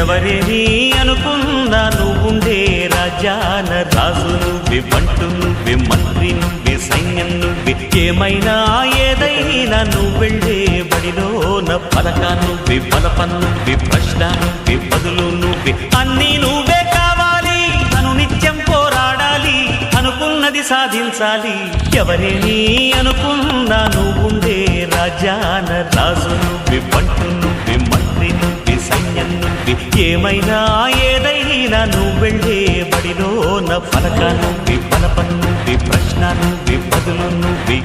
ఎవరేని అనుకున్నా నువ్వుండే రాజ్యాన రాజు నువ్వే, బంటు నువ్వే, మంత్రి నువ్వే, సైన్యం నువ్వే, ఏమైనా ఏదైనా నువ్వెళ్ళే బడిలోన పలక నువ్వే, బలపం నువ్వే, ప్రశ్న నువ్వే, బదులు నువ్వే, అన్నీ నువ్వే కావాలి. నిత్యం పోరాడాలి, అనుకున్నది సాధించాలి. ఎవరేని అనుకున్నా నువ్వుండే రాజ్యాన రాజు నువ్వే, బంటు నువ్వే, మంత్రి నువ్వే, సైన్యం నువ్వే, ఏమైనా ఏదైనా నువ్వెళ్ళే బడిలోన పలక నువ్వే, బలపం నువ్వే, ప్రశ్న నువ్వే, బదులు నువ్వే.